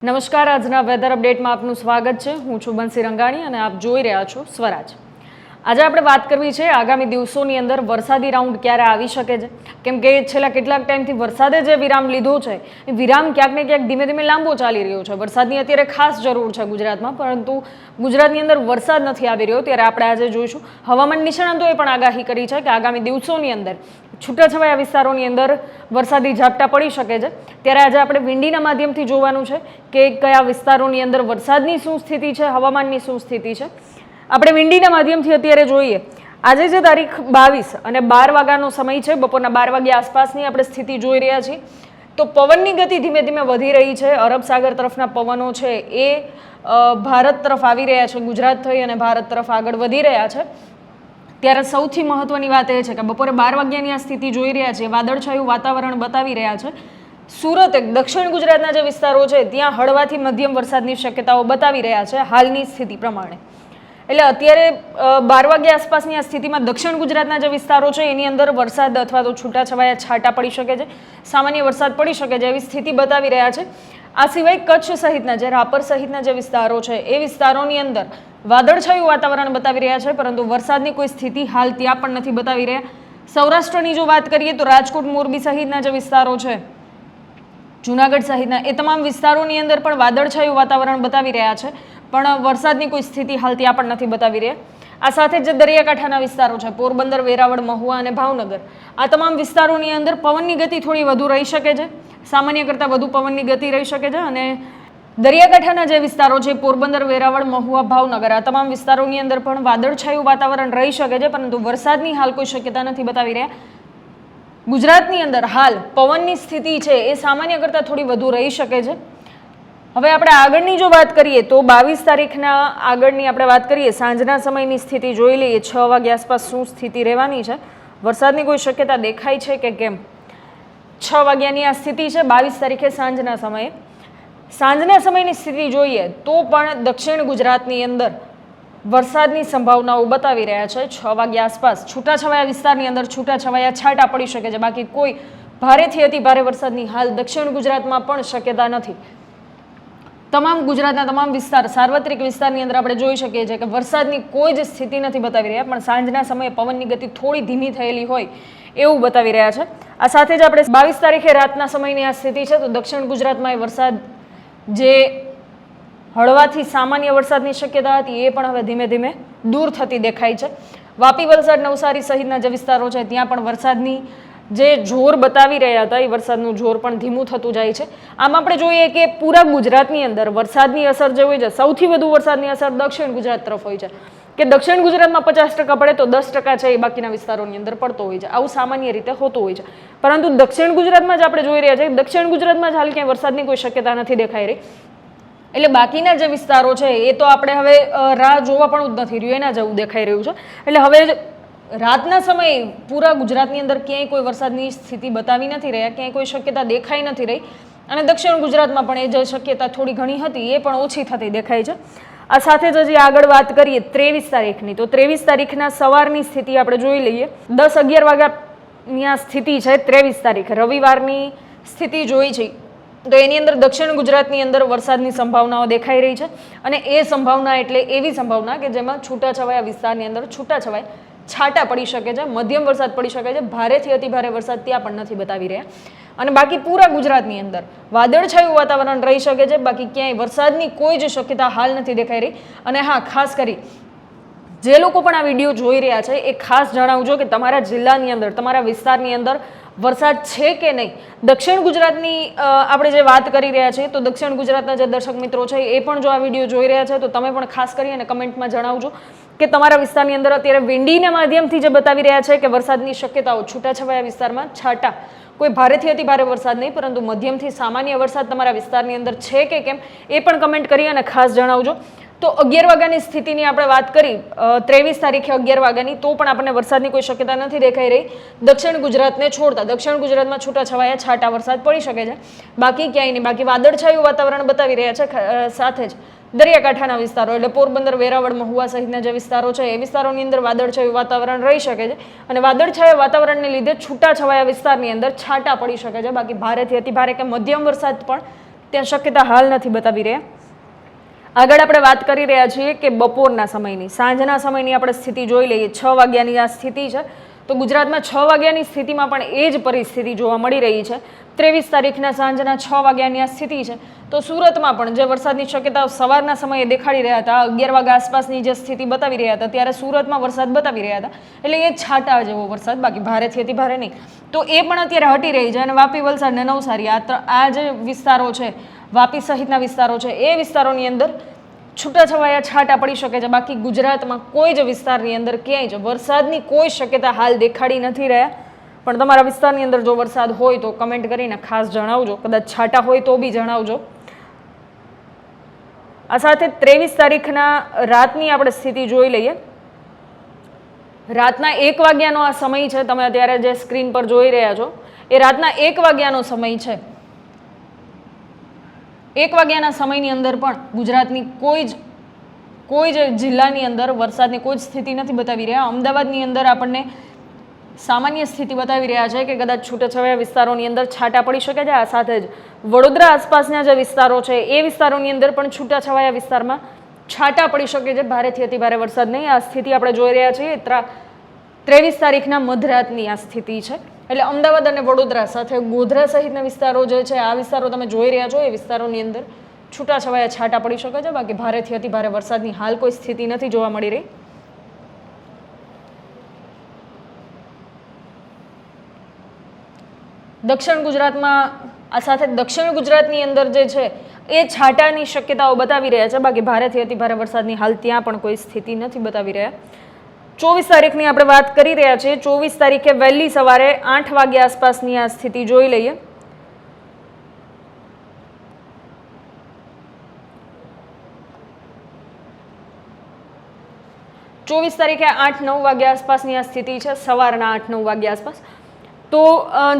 નમસ્કાર, આજના વેધર અપડેટમાં આપનું સ્વાગત છે। હું છું બંસી રંગાણી અને આપ જોઈ રહ્યા છો સ્વરાજ। આજે આપણે વાત કરવી છે આગામી દિવસોની અંદર વરસાદી રાઉન્ડ ક્યારે આવી શકે છે, કેમ કે છેલ્લા કેટલાક ટાઈમથી વરસાદે જે વિરામ લીધો છે એ વિરામ ક્યાંક ને ક્યાંક ધીમે ધીમે લાંબો ચાલી રહ્યો છે। વરસાદની અત્યારે ખાસ જરૂર છે ગુજરાતમાં, પરંતુ ગુજરાતની અંદર વરસાદ નથી આવી રહ્યો। ત્યારે આપણે આજે જોઈશું હવામાન નિષ્ણાંતોએ પણ આગાહી કરી છે કે આગામી દિવસોની અંદર છૂટાછવાયા વિસ્તારોની અંદર વરસાદી ઝાપટા પડી શકે છે। ત્યારે આજે આપણે વિંડીના માધ્યમથી જોવાનું છે કે કયા વિસ્તારોની અંદર વરસાદની શું સ્થિતિ છે, હવામાનની શું સ્થિતિ છે। આપણે વિંડીના માધ્યમથી અત્યારે જોઈએ, આજે જે તારીખ 22 અને 12 વાગ્યાનો સમય છે, બપોરના 12 વાગ્યા આસપાસની આપણે સ્થિતિ જોઈ રહ્યા છીએ। તો પવનની ગતિ ધીમે ધીમે વધી રહી છે। અરબ સાગર તરફના પવનો છે એ ભારત તરફ આવી રહ્યા છે, ગુજરાત થઈ અને ભારત તરફ આગળ વધી રહ્યા છે। ત્યારે સૌથી મહત્વની વાત એ છે કે બપોરે 12 વાગ્યાની આ સ્થિતિ જોઈ રહ્યા છીએ, વાદળછાયું વાતાવરણ બતાવી રહ્યા છે। સુરત, દક્ષિણ ગુજરાતના જે વિસ્તારો છે ત્યાં હળવાથી મધ્યમ વરસાદની શક્યતાઓ બતાવી રહ્યા છે હાલની સ્થિતિ પ્રમાણે। એટલે અત્યારે 12 વાગ્યા આસપાસની આ સ્થિતિમાં દક્ષિણ ગુજરાતના જે વિસ્તારો છે એની અંદર વરસાદ અથવા તો છૂટાછવાયા છાંટા પડી શકે છે, સામાન્ય વરસાદ પડી શકે છે એવી સ્થિતિ બતાવી રહ્યા છે। આ સિવાય કચ્છ સહિતના જે રાપર સહિતના જે વિસ્તારો છે એ વિસ્તારોની અંદર વાદળછાયું વાતાવરણ બતાવી રહ્યા છે, પરંતુ વરસાદની કોઈ સ્થિતિ હાલ ત્યાં પણ નથી બતાવી રહ્યા। સૌરાષ્ટ્રની જો વાત કરીએ તો રાજકોટ, મોરબી સહિતના જે વિસ્તારો છે, જૂનાગઢ સહિતના એ તમામ વિસ્તારોની અંદર પણ વાદળછાયું વાતાવરણ બતાવી રહ્યા છે, પણ વરસાદની કોઈ સ્થિતિ હાલ ત્યાં પણ નથી બતાવી રહ્યા। આ સાથે જે દરિયાકાંઠાના વિસ્તારો છે, પોરબંદર, વેરાવળ, મહુવા અને ભાવનગર, આ તમામ વિસ્તારોની અંદર પવનની ગતિ થોડી વધુ રહી શકે છે, સામાન્ય કરતાં વધુ પવનની ગતિ રહી શકે છે। અને દરિયાકાંઠાના જે વિસ્તારો છે, પોરબંદર, વેરાવળ, મહુવા, ભાવનગર, આ તમામ વિસ્તારોની અંદર પણ વાદળછાયું વાતાવરણ રહી શકે છે, પરંતુ વરસાદની હાલ કોઈ શક્યતા નથી બતાવી રહ્યા। ગુજરાતની અંદર હાલ પવનની સ્થિતિ છે એ સામાન્ય કરતાં થોડી વધુ રહી શકે છે। હવે આપણે આગળની જો વાત કરીએ તો 22 તારીખના આગળની આપણે વાત કરીએ, સાંજના સમયની સ્થિતિ જોઈ લઈએ, 6 વાગ્યા આસપાસ શું સ્થિતિ રહેવાની છે, વરસાદની કોઈ શક્યતા દેખાય છે કે કેમ। 6 વાગ્યાની આ સ્થિતિ છે 22 તારીખે સાંજના સમયે। સાંજના સમયની સ્થિતિ જોઈએ તો પણ દક્ષિણ ગુજરાતની અંદર વરસાદની સંભાવનાઓ બતાવી રહ્યા છે। 6 વાગ્યા આસપાસ છૂટાછવાયા વિસ્તારની અંદર છૂટાછવાયા છાંટા પડી શકે છે, બાકી કોઈ ભારેથી અતિ ભારે વરસાદની હાલ દક્ષિણ ગુજરાતમાં પણ શક્યતા નથી। તમામ ગુજરાતના તમામ વિસ્તાર, સાર્વત્રિક વિસ્તારની અંદર આપણે જોઈ શકીએ છીએ કે વરસાદની કોઈ જ સ્થિતિ નથી બતાવી રહ્યા, પણ સાંજના સમયે પવનની ગતિ થોડી ધીમી થયેલી હોય એવું બતાવી રહ્યા છે। આ સાથે જ આપણે 22 તારીખે રાતના સમયની આ સ્થિતિ છે, તો દક્ષિણ ગુજરાતમાં એ વરસાદ જે હળવાથી સામાન્ય વરસાદની શક્યતા હતી એ પણ હવે ધીમે ધીમે દૂર થતી દેખાય છે। વાપી, વલસાડ, નવસારી સહિતના જે વિસ્તારો છે ત્યાં પણ વરસાદની જે જોર બતાવી રહ્યા હતા એ વરસાદનું જોર પણ ધીમું થતું જાય છે। આમ આપણે જોઈએ કે પૂરા ગુજરાતની અંદર વરસાદની અસર જે હોય છે, સૌથી વધુ વરસાદની અસર દક્ષિણ ગુજરાત તરફ હોય છે, કે દક્ષિણ ગુજરાતમાં 50% પડે તો 10% છે એ બાકીના વિસ્તારોની અંદર પડતો હોય છે। આવું સામાન્ય રીતે હોતું હોય છે, પરંતુ દક્ષિણ ગુજરાતમાં જ આપણે જોઈ રહ્યા છીએ દક્ષિણ ગુજરાતમાં જ હાલ ક્યાંય વરસાદની કોઈ શક્યતા નથી દેખાઈ રહી। એટલે બાકીના જે વિસ્તારો છે એ તો આપણે હવે રાહ જોવા પણ જ નથી રહ્યું, એના જેવું દેખાઈ રહ્યું છે। એટલે હવે રાતના સમયે પૂરા ગુજરાતની અંદર ક્યાંય કોઈ વરસાદની સ્થિતિ બતાવી નથી રહ્યા, ક્યાંય કોઈ શક્યતા દેખાઈ નથી રહી, અને દક્ષિણ ગુજરાતમાં પણ એ જે શક્યતા થોડી ઘણી હતી એ પણ ઓછી થતી દેખાય છે। આ સાથે જ હજી આગળ વાત કરીએ 23 તારીખની, તો 23 તારીખના સવારની સ્થિતિ આપણે જોઈ લઈએ। 10-11 વાગ્યાની આ સ્થિતિ છે 23 તારીખ રવિવારની સ્થિતિ જોઈ છે, તો એની અંદર દક્ષિણ ગુજરાતની અંદર વરસાદની સંભાવનાઓ દેખાઈ રહી છે, અને એ સંભાવના એટલે એવી સંભાવના કે જેમાં છૂટાછવાયા વિસ્તારની અંદર છૂટાછવાયા છાંટા પડી શકે છે, મધ્યમ વરસાદ પડી શકે છે, ભારેથી અતિ ભારે વરસાદ ત્યાં પણ નથી બતાવી રહ્યા। અને બાકી પૂરા ગુજરાતની અંદર વાદળછાયું વાતાવરણ રહી શકે છે, બાકી ક્યાંય વરસાદની કોઈ જ શક્યતા હાલ નથી દેખાઈ રહી। અને હા, ખાસ કરી જે લોકો પણ આ વિડીયો જોઈ રહ્યા છે એ ખાસ જણાવજો કે તમારા જિલ્લાની અંદર, તમારા વિસ્તારની અંદર વરસાદ છે કે નહીં। દક્ષિણ ગુજરાતની આપણે જે વાત કરી રહ્યા છીએ, તો દક્ષિણ ગુજરાતના જે દર્શક મિત્રો છે એ પણ જો આ વિડીયો જોઈ રહ્યા છે તો તમે પણ ખાસ કરી અને કમેન્ટમાં જણાવજો કે તમારા વિસ્તારની અંદર અત્યારે વિંડીના માધ્યમથી જે બતાવી રહ્યા છે કે વરસાદની શક્યતાઓ છૂટાછવાયા વિસ્તારમાં છાંટા, કોઈ ભારેથી અતિ ભારે વરસાદ નહીં પરંતુ મધ્યમથી સામાન્ય વરસાદ તમારા વિસ્તારની અંદર છે કે કેમ એ પણ કમેન્ટ કરી અને ખાસ જણાવજો। તો 11 વાગ્યાની સ્થિતિની આપણે વાત કરી 23 તારીખે 11 વાગ્યાની, તો પણ આપણને વરસાદની કોઈ શક્યતા નથી દેખાઈ રહી દક્ષિણ ગુજરાતને છોડતા। દક્ષિણ ગુજરાતમાં છૂટાછવાયા છાંટા વરસાદ પડી શકે છે, બાકી ક્યાંય નહીં। બાકી વાદળછાયું વાતાવરણ બતાવી રહ્યા છે, સાથે જ દરિયાકાંઠાના વિસ્તારો એટલે પોરબંદર, વેરાવળ, મહુવા સહિતના જે વિસ્તારો છે એ વિસ્તારોની અંદર વાદળછાયું વાતાવરણ રહી શકે છે, અને વાદળછાયા વાતાવરણને લીધે છૂટાછવાયા વિસ્તારની અંદર છાંટા પડી શકે છે, બાકી ભારેથી અતિ ભારે કે મધ્યમ વરસાદ પણ ત્યાં શક્યતા હાલ નથી બતાવી રહ્યા. આગળ આપણે વાત કરી રહ્યા છીએ કે બપોરના સમયની, સાંજના સમયની આપણે સ્થિતિ જોઈ લઈએ. 6 વાગ્યાની આ સ્થિતિ છે, તો ગુજરાતમાં 6 વાગ્યાની સ્થિતિમાં પણ એ જ પરિસ્થિતિ જોવા મળી રહી છે. 23 તારીખના સાંજના 6 વાગ્યાની આ સ્થિતિ છે. તો સુરતમાં પણ જે વરસાદની શક્યતાઓ સવારના સમયે દેખાડી રહ્યા હતા, 11 વાગ્યા આસપાસની જે સ્થિતિ બતાવી રહ્યા હતા, ત્યારે સુરતમાં વરસાદ બતાવી રહ્યા હતા. એટલે એ છાંટા જેવો વરસાદ, બાકી ભારેથી અતિ ભારે નહીં. તો એ પણ અત્યારે હટી રહી છે અને વાપી, વલસાડ અને નવસારી આ જે વિસ્તારો છે, વાપી સહિતના વિસ્તારો છે, એ વિસ્તારોની અંદર છૂટાછવાયા છાંટા પડી શકે છે. બાકી ગુજરાતમાં કોઈ જ વિસ્તારની અંદર ક્યાંય જ વરસાદની કોઈ શક્યતા હાલ દેખાડી નથી રહ્યા. પણ તમારા વિસ્તારની અંદર જો વરસાદ હોય તો કમેન્ટ કરીને ખાસ જણાવજો. કદાચ છાંટા હોય તો બી જણાવજો. આ સાથે 23 તારીખના રાતની આપણે સ્થિતિ જોઈ લઈએ. રાતના 1 વાગ્યાનો આ સમય છે. તમે અત્યારે જે સ્ક્રીન પર જોઈ રહ્યા છો એ રાતના 1 વાગ્યાનો સમય છે. 1 વાગ્યાના સમયની અંદર પણ ગુજરાતની કોઈ જ જિલ્લાની અંદર વરસાદની કોઈ જ સ્થિતિ નથી બતાવી રહ્યા. અમદાવાદની અંદર આપણને સામાન્ય સ્થિતિ બતાવી રહ્યા છે કે કદાચ છૂટાછવાયા વિસ્તારોની અંદર છાંટા પડી શકે છે. આ સાથે જ વડોદરા આસપાસના જે વિસ્તારો છે એ વિસ્તારોની અંદર પણ છૂટાછવાયા વિસ્તારમાં છાંટા પડી શકે છે. ભારેથી અતિ ભારે વરસાદ નહીં. આ સ્થિતિ આપણે જોઈ રહ્યા છીએ 23 તારીખના મધરાતની આ સ્થિતિ છે. એટલે અમદાવાદ અને વડોદરા સાથે ગોધરા સહિતના વિસ્તારો જે છે, આ વિસ્તારો તમે જોઈ રહ્યા છો, એ વિસ્તારોની અંદર છૂટાછવાયા છાંટા પડી શકે છે. બાકી ભારેથી અતિ ભારે વરસાદની હાલ કોઈ સ્થિતિ નથી જોવા મળી રહી. દક્ષિણ ગુજરાતમાં આ સાથે દક્ષિણ ગુજરાતની અંદર જે છે એ છાંટાની શક્યતાઓ બતાવી રહ્યા છે. બાકી ભારેથી અતિ ભારે વરસાદની હાલ ત્યાં પણ કોઈ સ્થિતિ નથી બતાવી રહ્યા. 24 તારીખની આપણે વાત કરી રહ્યા છીએ. 24 તારીખે વહેલી સવારે 8 વાગ્યા આસપાસની આ સ્થિતિ જોઈ લઈએ. ચોવીસ તારીખે 8-9 વાગ્યા આસપાસની આ સ્થિતિ છે, સવારના 8-9 વાગ્યા આસપાસ. તો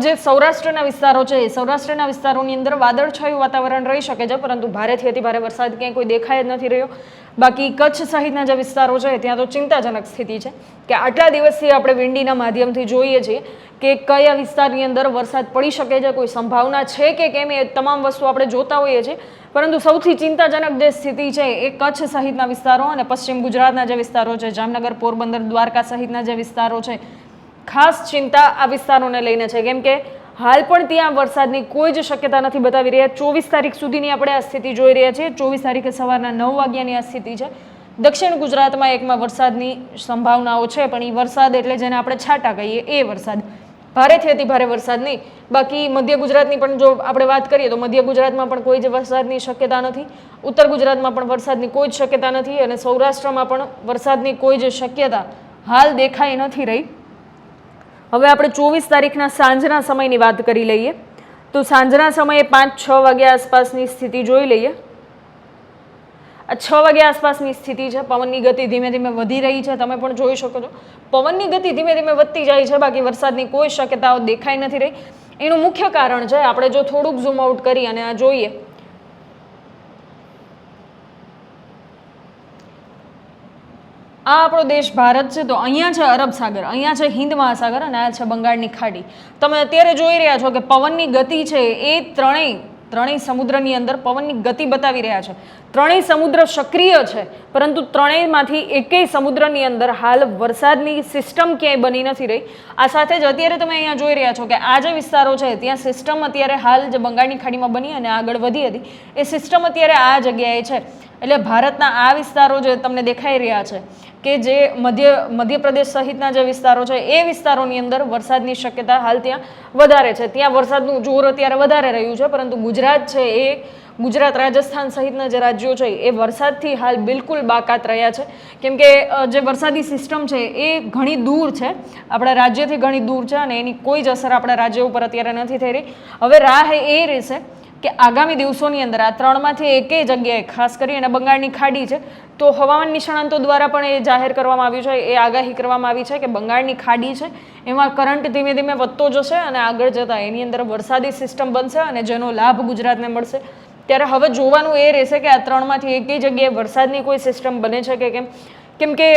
જે સૌરાષ્ટ્રના વિસ્તારો છે, સૌરાષ્ટ્રના વિસ્તારોની અંદર વાદળછાયું વાતાવરણ રહી શકે છે, પરંતુ ભારેથી અતિ ભારે વરસાદ ક્યાંય કોઈ દેખાય જ નથી રહ્યો. બાકી કચ્છ સહિતના જે વિસ્તારો છે ત્યાં તો ચિંતાજનક સ્થિતિ છે કે આટલા દિવસથી આપણે વિંડીના માધ્યમથી જોઈએ છીએ કે કયા વિસ્તારની અંદર વરસાદ પડી શકે છે, કોઈ સંભાવના છે કે કેમ, એ તમામ વસ્તુ આપણે જોતા હોઈએ છીએ. પરંતુ સૌથી ચિંતાજનક જે સ્થિતિ છે એ કચ્છ સહિતના વિસ્તારો અને પશ્ચિમ ગુજરાતના જે વિસ્તારો છે, જામનગર, પોરબંદર, દ્વારકા સહિતના જે વિસ્તારો છે, ખાસ ચિંતા આ વિસ્તારોને લઈને છે. કેમ કે હાલ પણ ત્યાં વરસાદની કોઈ જ શક્યતા નથી બતાવી રહ્યા. 24 તારીખ સુધીની આપણે આ સ્થિતિ જોઈ રહ્યા છીએ. 24 તારીખે સવારના 9 વાગ્યાની આ સ્થિતિ છે. દક્ષિણ ગુજરાતમાં એકમાં વરસાદની સંભાવનાઓ છે, પણ એ વરસાદ એટલે જેને આપણે છાંટા કહીએ એ વરસાદ, ભારેથી અતિ ભારે વરસાદ નહીં. બાકી મધ્ય ગુજરાતની પણ જો આપણે વાત કરીએ તો મધ્ય ગુજરાતમાં પણ કોઈ જ વરસાદની શક્યતા નથી. ઉત્તર ગુજરાતમાં પણ વરસાદની કોઈ જ શક્યતા નથી અને સૌરાષ્ટ્રમાં પણ વરસાદની કોઈ જ શક્યતા હાલ દેખાઈ નથી રહી. હવે આપણે 24 તારીખના સાંજના સમયની વાત કરી લઈએ. તો સાંજના સમયે 5-6 વાગ્યા આસપાસની સ્થિતિ જોઈ લઈએ. આ 6 વાગ્યા આસપાસની સ્થિતિ છે. પવનની ગતિ ધીમે ધીમે વધી રહી છે, તમે પણ જોઈ શકો છો. પવનની ગતિ ધીમે ધીમે વધતી જાય છે, બાકી વરસાદની કોઈ શક્યતાઓ દેખાઈ નથી રહી. એનું મુખ્ય કારણ છે, આપણે જો થોડુંક ઝૂમ આઉટ કરી અને આ જોઈએ, આ આપણો દેશ ભારત છે, તો અહીંયા છે અરબ સાગર, અહીંયા છે હિન્દ મહાસાગર અને આ છે બંગાળની ખાડી. તમે અત્યારે જોઈ રહ્યા છો કે પવનની ગતિ છે એ ત્રણેય સમુદ્રની અંદર પવનની ગતિ બતાવી રહ્યા છે. ત્રણેય સમુદ્ર સક્રિય છે, પરંતુ ત્રણેયમાંથી એકેય સમુદ્રની અંદર હાલ વરસાદની સિસ્ટમ ક્યાંય બની નથી રહી. આ સાથે જ અત્યારે તમે અહીંયા જોઈ રહ્યા છો કે આ જે વિસ્તારો છે ત્યાં સિસ્ટમ અત્યારે હાલ જે બંગાળની ખાડીમાં બની અને આગળ વધી હતી એ સિસ્ટમ અત્યારે આ જગ્યાએ છે. એટલે ભારતના આ વિસ્તારો જે તમને દેખાઈ રહ્યા છે કે જે મધ્યપ્રદેશ સહિતના જે વિસ્તારો છે એ વિસ્તારોની અંદર વરસાદની શક્યતા હાલ ત્યાં વધારે છે. ત્યાં વરસાદનું જોર અત્યારે વધારે રહ્યું છે, પરંતુ ગુજરાત છે એ ગુજરાત, રાજસ્થાન સહિતના જે રાજ્યો છે એ વરસાદથી હાલ બિલકુલ બાકાત રહ્યા છે. કેમ કે જે વરસાદી સિસ્ટમ છે એ ઘણી દૂર છે, આપણા રાજ્યથી ઘણી દૂર છે અને એની કોઈ જ અસર આપણા રાજ્ય ઉપર અત્યારે નથી થઈ રહી. હવે રાહ એ રહેશે કે આગામી દિવસોની અંદર આ ત્રણમાંથી એકેય જગ્યાએ, ખાસ કરી અને બંગાળની ખાડી છે, તો હવામાન નિષ્ણાંતો દ્વારા પણ એ જાહેર કરવામાં આવ્યું છે, એ આગાહી કરવામાં આવી છે કે બંગાળની ખાડી છે એમાં કરંટ ધીમે ધીમે વધતો જશે અને આગળ જતાં એની અંદર વરસાદી સિસ્ટમ બનશે અને જેનો લાભ ગુજરાતને મળશે. ત્યારે હવે જોવાનું એ રહેશે કે આ ત્રણમાંથી એકેય જગ્યાએ વરસાદની કોઈ સિસ્ટમ બને છે કે કેમ. કેમ કે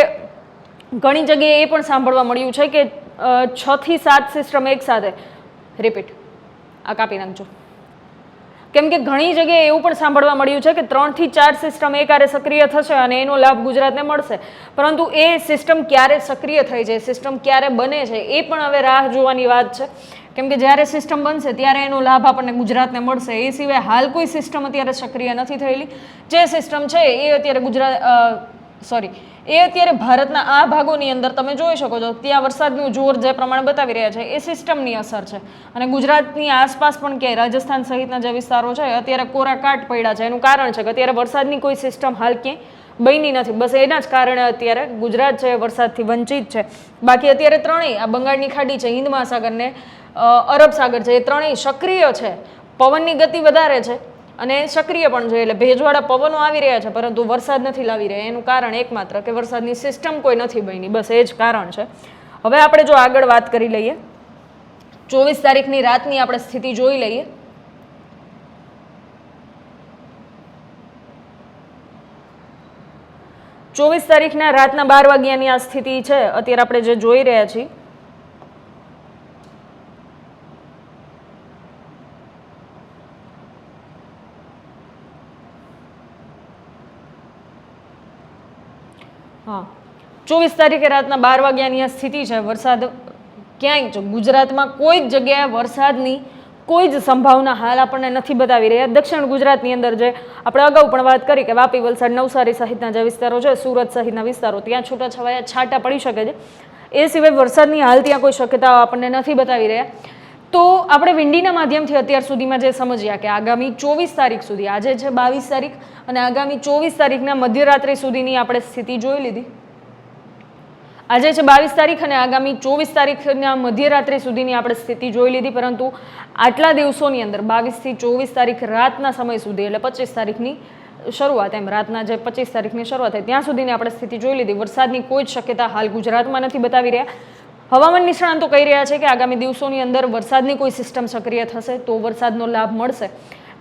ઘણી જગ્યાએ એ પણ સાંભળવા મળ્યું છે કે 6 થી 7 સિસ્ટમ એકસાથે, રિપીટ, આ કાપી નાખજો, કેમ કે ઘણી જગ્યાએ એવું પણ સાંભળવા મળ્યું છે કે 3 થી 4 સિસ્ટમ એકારે સક્રિય થશે અને એનો લાભ ગુજરાતને મળશે, પરંતુ એ સિસ્ટમ ક્યારે સક્રિય થઈ જાય, સિસ્ટમ ક્યારે બને છે, એ પણ હવે રાહ જોવાની વાત છે. કેમ કે જ્યારે સિસ્ટમ બનશે ત્યારે એનો લાભ આપણને ગુજરાતને મળશે. એ સિવાય હાલ કોઈ સિસ્ટમ અત્યારે સક્રિય નથી થયેલી. જે સિસ્ટમ છે એ અત્યારે અત્યારે ભારતના આ ભાગોની અંદર તમે જોઈ શકો છો, ત્યાં વરસાદનું જોર જે પ્રમાણે બતાવી રહ્યા છે એ સિસ્ટમની અસર છે. અને ગુજરાતની આસપાસ પણ ક્યાંય રાજસ્થાન સહિતના જે વિસ્તારો છે અત્યારે કોરા કાટ પડ્યા છે. એનું કારણ છે કે અત્યારે વરસાદની કોઈ સિસ્ટમ હાલ ક્યાંય બની નથી. બસ એના જ કારણે અત્યારે ગુજરાત છે વરસાદથી વંચિત છે. બાકી અત્યારે ત્રણેય, આ બંગાળની ખાડી છે, હિન્દ મહાસાગર ને અરબ સાગર છે, એ ત્રણેય સક્રિય છે. પવનની ગતિ વધારે છે અને સક્રિય પણ છે, એટલે ભેજવાળા પવનો આવી રહ્યા છે, પરંતુ વરસાદ નથી લાવી રહ્યા. એનું કારણ એકમાત્ર કે વરસાદની સિસ્ટમ કોઈ નથી બની, બસ એ જ કારણ છે. હવે આપણે જો આગળ વાત કરી લઈએ, 24 તારીખની રાતની આપણે સ્થિતિ જોઈ લઈએ. ચોવીસ તારીખના રાતના 12 વાગ્યાની આ સ્થિતિ છે અત્યારે આપણે જે જોઈ રહ્યા છીએ. હા, 24 તારીખે રાતના 12 વાગ્યાની આ સ્થિતિ છે. વરસાદ ક્યાંય ગુજરાતમાં કોઈ જ જગ્યાએ વરસાદની કોઈ જ સંભાવના હાલ આપણને નથી બતાવી રહ્યા. દક્ષિણ ગુજરાતની અંદર જે આપણે અગાઉ પણ વાત કરી કે વાપી, વલસાડ, નવસારી સહિતના જે વિસ્તારો છે, સુરત સહિતના વિસ્તારો, ત્યાં છૂટાછવાયા છાંટા પડી શકે છે. એ સિવાય વરસાદની હાલ ત્યાં કોઈ શક્યતાઓ આપણને નથી બતાવી રહ્યા. તો આપણે વિંડીના માધ્યમથી અત્યાર સુધીમાં જે સમજ્યા કે આગામી 24 તારીખ સુધી, આજે છે 22 તારીખ અને આગામી 24 તારીખના મધ્યરાત્રિ સુધીની આપણે સ્થિતિ જોઈ લીધી. આજે છે 22 તારીખ અને આગામી 24 તારીખના મધ્યરાત્રિ સુધીની આપણે સ્થિતિ જોઈ લીધી. પરંતુ આટલા દિવસોની અંદર 22 થી 24 તારીખ રાતના સમય સુધી, એટલે 25 તારીખની શરૂઆત, એમ રાતના જે 25 તારીખની શરૂઆત થાય ત્યાં સુધીની આપણે સ્થિતિ જોઈ લીધી. વરસાદની કોઈ જ શક્યતા હાલ ગુજરાતમાં નથી બતાવી રહ્યા. હવામાન નિષ્ણાંતો કહી રહ્યા છે કે આગામી દિવસોની અંદર વરસાદની કોઈ સિસ્ટમ સક્રિય થશે તો વરસાદનો લાભ મળશે.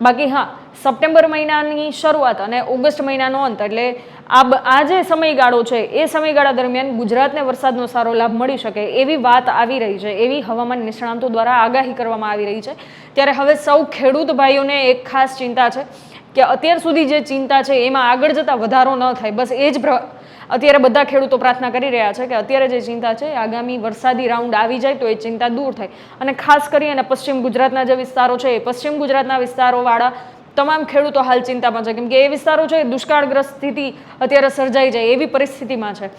બાકી હા, સપ્ટેમ્બર મહિનાની શરૂઆત અને ઓગસ્ટ મહિનાનો અંત, એટલે આ જે સમયગાળો છે એ સમયગાળા દરમિયાન ગુજરાતને વરસાદનો સારો લાભ મળી શકે એવી વાત આવી રહી છે, એવી હવામાન નિષ્ણાંતો દ્વારા આગાહી કરવામાં આવી રહી છે. ત્યારે હવે સૌ ખેડૂત ભાઈઓને એક ખાસ ચિંતા છે કે અત્યાર સુધી જે ચિંતા છે એમાં આગળ જતાં વધારો ન થાય. બસ એ જ અત્યારે બધા ખેડૂતો પ્રાર્થના કરી રહ્યા છે કે અત્યારે જે ચિંતા છે આગામી વરસાદી રાઉન્ડ આવી જાય તો એ ચિંતા દૂર થાય. અને ખાસ કરીને પશ્ચિમ ગુજરાતના જે વિસ્તારો છે એ પશ્ચિમ ગુજરાતના વિસ્તારોવાળા તમામ ખેડૂતો હાલ ચિંતામાં છે, કેમ કે એ વિસ્તારો છે દુષ્કાળગ્રસ્ત સ્થિતિ અત્યારે સર્જાઈ જાય એવી પરિસ્થિતિમાં છે.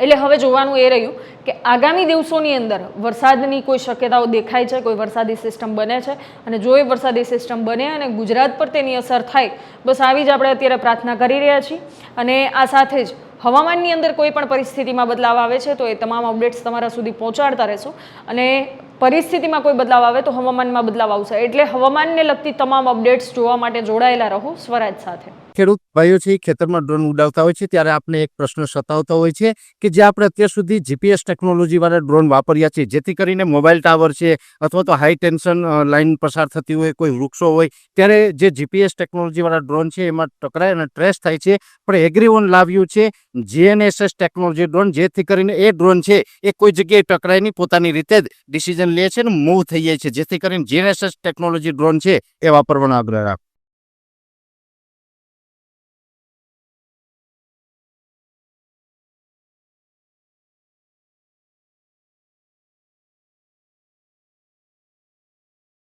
એટલે હવે જોવાનું એ રહ્યું કે આગામી દિવસોની અંદર વરસાદની કોઈ શક્યતાઓ દેખાય છે, કોઈ વરસાદી સિસ્ટમ બને છે, અને જો એ વરસાદી સિસ્ટમ બને અને ગુજરાત પર તેની અસર થાય, બસ આવી જ આપણે અત્યારે પ્રાર્થના કરી રહ્યા છીએ. અને આ સાથે જ હવામાનની અંદર કોઈ પણ પરિસ્થિતિમાં બદલાવ આવે છે તો એ તમામ અપડેટ્સ તમારા સુધી પહોંચાડતા રહેશું. અને પરિસ્થિતિમાં કોઈ બદલાવ આવે તો હવામાનમાં બદલાવ આવશે, એટલે હવામાનને લગતી તમામ અપડેટ્સ જોવા માટે જોડાયેલા રહો સ્વરાજ સાથે. ખેડૂત ભાઈઓ છે ખેતરમાં ડ્રોન ઉડાવતા હોય છે ત્યારે આપણે એક પ્રશ્ન સતાવતો હોય છે કે જે આપણે અત્યાર સુધી જીપીએસ ટેકનોલોજી વાળા ડ્રોન વાપર્યા છે, જેથી કરીને મોબાઈલ ટાવર છે અથવા તો હાઈ ટેન્શન લાઈન પસાર થતી હોય, કોઈ વૃક્ષો હોય, ત્યારે જે જીપીએસ ટેકનોલોજી વાળા ડ્રોન છે એમાં ટકરાય અને ટ્રેસ થાય છે. પણ એગ્રીવન લાવ્યું છે GNSS ટેકનોલોજી ડ્રોન, જેથી કરીને એ ડ્રોન છે એ કોઈ જગ્યાએ ટકરાય નહીં, પોતાની રીતે જ ડિસિઝન લે છે ને મૂવ થઈ જાય છે, જેથી કરીને GNSS ટેકનોલોજી ડ્રોન છે એ વાપરવાનો આગ્રહ રાખો.